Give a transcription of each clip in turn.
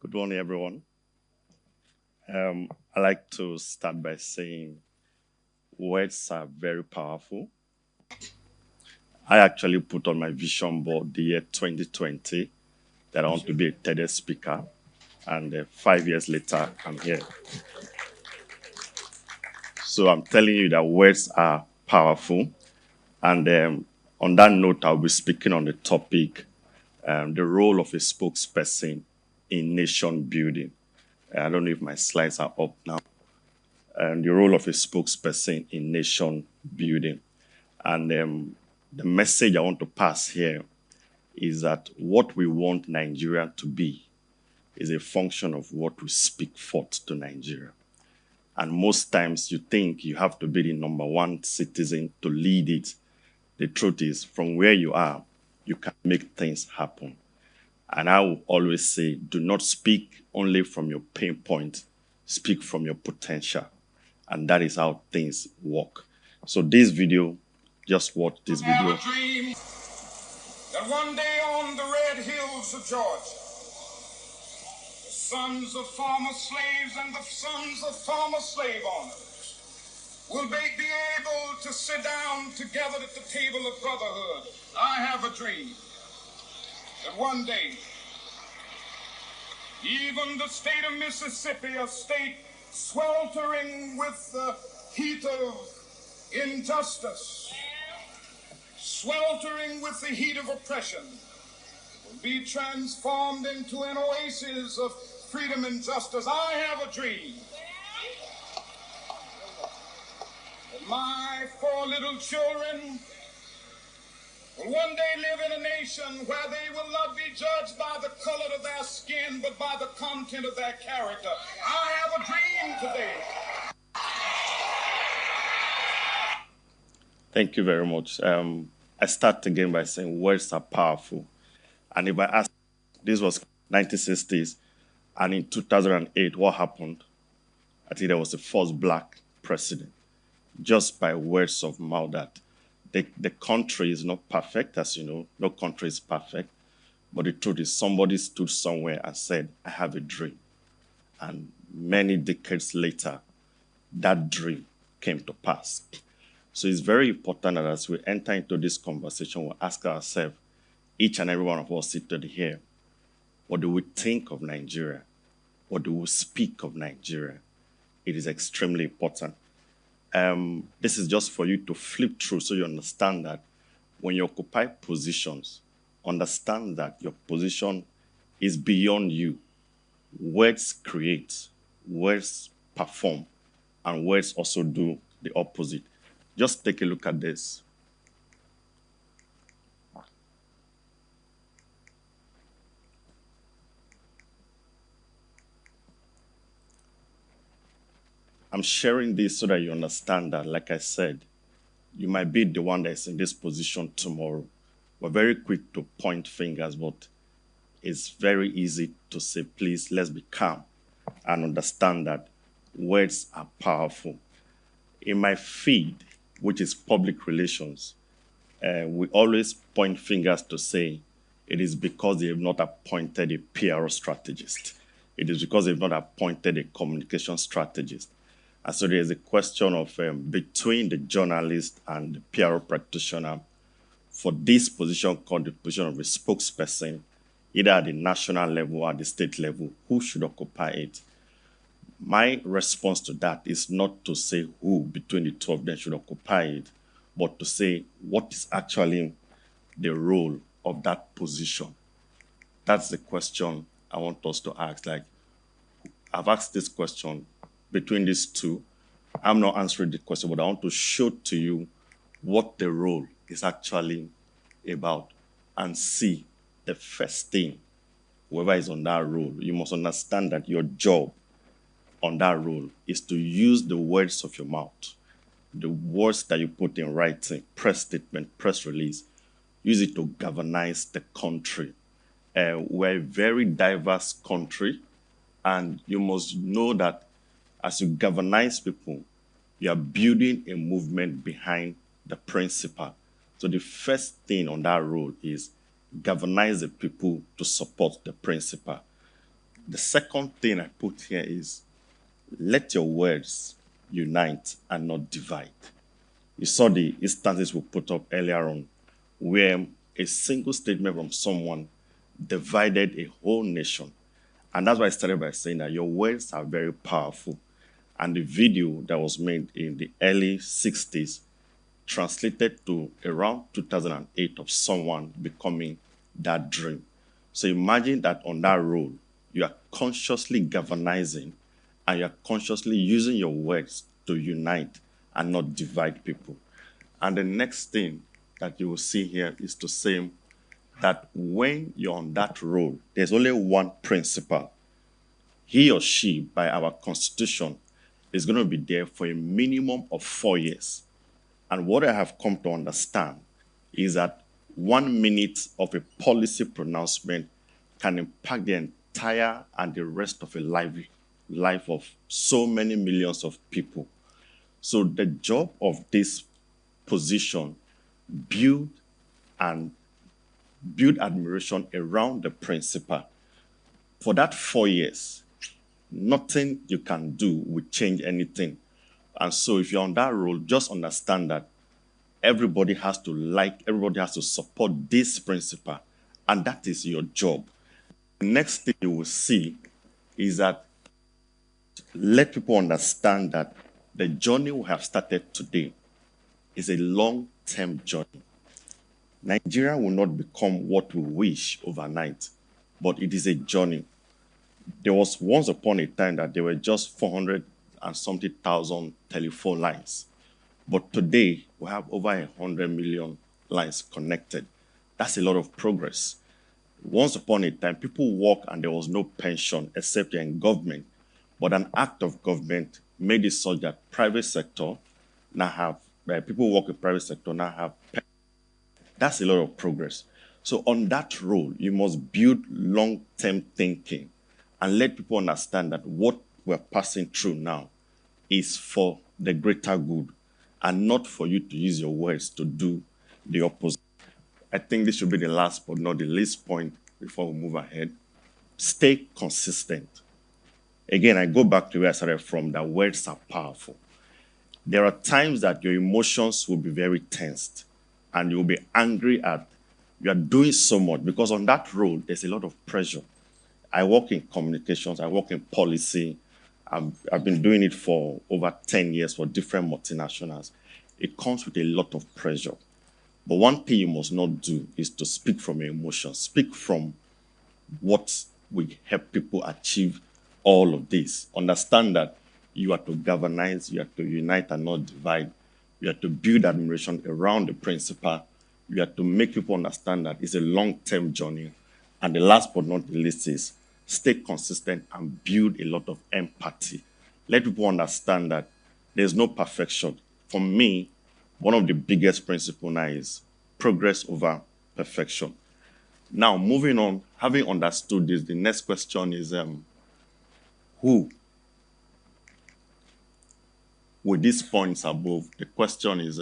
Good morning, everyone. I like to start by saying words are very powerful. I actually put on my vision board the year 2020 that I want to be a TEDx speaker, and 5 years later, I'm here. So I'm telling you that words are powerful. And on that note, I'll be speaking on the topic, the role of a spokesperson in nation building. I don't know if my slides are up now. The role of a spokesperson in nation building. And the message I want to pass here is that what we want Nigeria to be is a function of what we speak forth to Nigeria. And most times you think you have to be the number one citizen to lead it. The truth is, from where you are, you can make things happen. And I will always say, do not speak only from your pain point, speak from your potential. And that is how things work. So this video, just watch this video. I have a dream that one day on the red hills of Georgia, the sons of former slaves and the sons of former slave owners will be able to sit down together at the table of brotherhood. I have a dream that one day, even the state of Mississippi, a state sweltering with the heat of injustice, sweltering with the heat of oppression, will be transformed into an oasis of freedom and justice. I have a dream that my 4 little children will one day live in a nation where they will not be judged by the color of their skin, but by the content of their character. I have a dream today. Thank you very much. I start again by saying words are powerful. And if I ask, this was 1960s, and in 2008, what happened? I think there was the first black president, just by words of mouth. That the country is not perfect, as you know. No country is perfect. But the truth is, somebody stood somewhere and said, I have a dream. And many decades later, that dream came to pass. So it's very important that as we enter into this conversation, we ask ourselves, each and every one of us seated here, what do we think of Nigeria? What do we speak of Nigeria? It is extremely important. This is just for you to flip through so you understand that when you occupy positions, understand that your position is beyond you. Words create, words perform, and words also do the opposite. Just take a look at this. I'm sharing this so that you understand that, like I said, you might be the one that's in this position tomorrow. We're very quick to point fingers, but it's very easy to say, please, let's be calm and understand that words are powerful. In my feed, which is public relations, we always point fingers to say it is because they have not appointed a PR strategist. It is because they've not appointed a communication strategist. And so there's a question of between the journalist and the PR practitioner for this position called the position of a spokesperson, either at the national level or at the state level, who should occupy it? My response to that is not to say who between the two of them should occupy it, but to say what is actually the role of that position. That's the question I want us to ask. Like, I've asked this question between these two. I'm not answering the question, but I want to show to you what the role is actually about and see the first thing. Whoever is on that role, you must understand that your job on that role is to use the words of your mouth, the words that you put in writing, press statement, press release, use it to galvanize the country. We're a very diverse country, and you must know that as you galvanize people, you are building a movement behind the principle. So the first thing on that role is galvanize the people to support the principle. The second thing I put here is let your words unite and not divide. You saw the instances we put up earlier on where a single statement from someone divided a whole nation. And that's why I started by saying that your words are very powerful. And the video that was made in the early 60s translated to around 2008 of someone becoming that dream. So imagine that on that role, you are consciously galvanizing and you are consciously using your words to unite and not divide people. And the next thing that you will see here is to say that when you're on that role, there's only one principal. He or she, by our constitution, is going to be there for a minimum of 4 years. And what I have come to understand is that 1 minute of a policy pronouncement can impact the entire and the rest of a life of so many millions of people. So the job of this position, build admiration around the principal. For that 4 years, nothing you can do will change anything. And so if you're on that role, just understand that everybody has to support this principle, and that is your job. The next thing you will see is that let people understand that the journey we have started today is a long-term journey. Nigeria will not become what we wish overnight, but it is a journey. There was once upon a time that there were just 400 and something thousand telephone lines. But today, we have over 100 million lines connected. That's a lot of progress. Once upon a time, people worked and there was no pension except you're in government. But an act of government made it so that private sector now have, people work in private sector now have pension. That's a lot of progress. So on that role, you must build long-term thinking and let people understand that what we're passing through now is for the greater good and not for you to use your words to do the opposite. I think this should be the last but not the least point before we move ahead. Stay consistent. Again, I go back to where I started from, that words are powerful. There are times that your emotions will be very tensed and you'll be angry at you are doing so much because on that role, there's a lot of pressure. I work in communications, I work in policy. I've been doing it for over 10 years for different multinationals. It comes with a lot of pressure. But one thing you must not do is to speak from your emotions. Speak from what will help people achieve all of this. Understand that you are to galvanize, you are to unite and not divide. You are to build admiration around the principle. You are to make people understand that it's a long-term journey. And the last but not the least is stay consistent and build a lot of empathy. Let people understand that there's no perfection. For me, one of the biggest principles now is progress over perfection. Now, moving on, having understood this, the next question is who? With these points above, the question is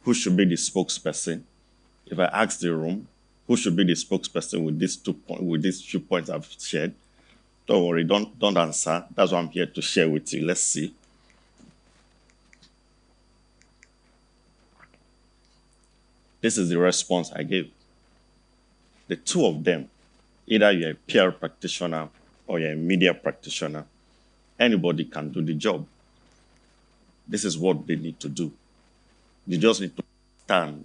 who should be the spokesperson? If I ask the room, who should be the spokesperson with these few points I've shared? Don't worry, don't answer. That's what I'm here to share with you. Let's see. This is the response I gave. The two of them, either you're a PR practitioner or you're a media practitioner, anybody can do the job. This is what they need to do. You just need to understand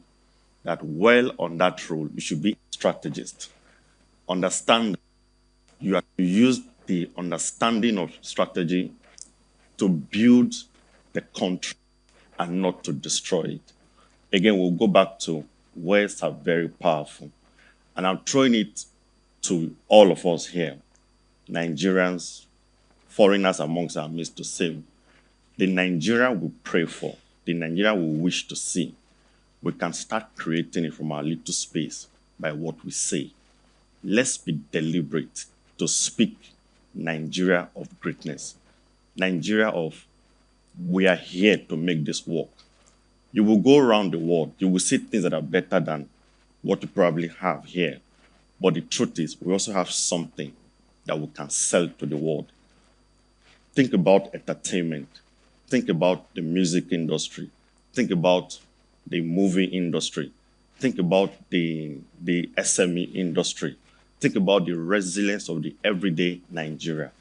that well on that role, you should be a strategist. Understand you have to use the understanding of strategy to build the country and not to destroy it. Again, we'll go back to words are very powerful. And I'm throwing it to all of us here, Nigerians, foreigners amongst our midst, to say, the Nigeria we pray for, the Nigeria we wish to see, we can start creating it from our little space by what we say. Let's be deliberate to speak Nigeria of greatness, Nigeria of we are here to make this work. You will go around the world, you will see things that are better than what you probably have here. But the truth is, we also have something that we can sell to the world. Think about entertainment. Think about the music industry. Think about the movie industry. Think about the SME industry. Think about the resilience of the everyday Nigeria,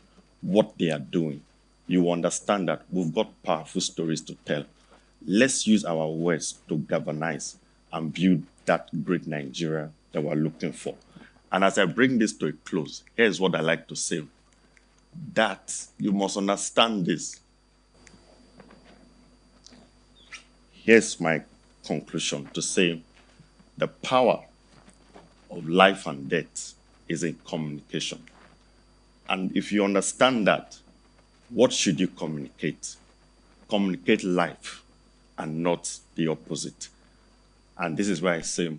what they are doing. You understand that we've got powerful stories to tell. Let's use our words to galvanize and build that great Nigeria that we're looking for. And as I bring this to a close, here's what I like to say. That you must understand this. Here's my conclusion to say the power of life and death is in communication. And if you understand that, what should you communicate? Communicate life and not the opposite. And this is why I say,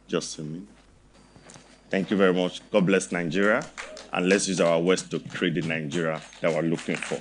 just a minute. Thank you very much. God bless Nigeria. And let's use our words to create the Nigeria that we're looking for.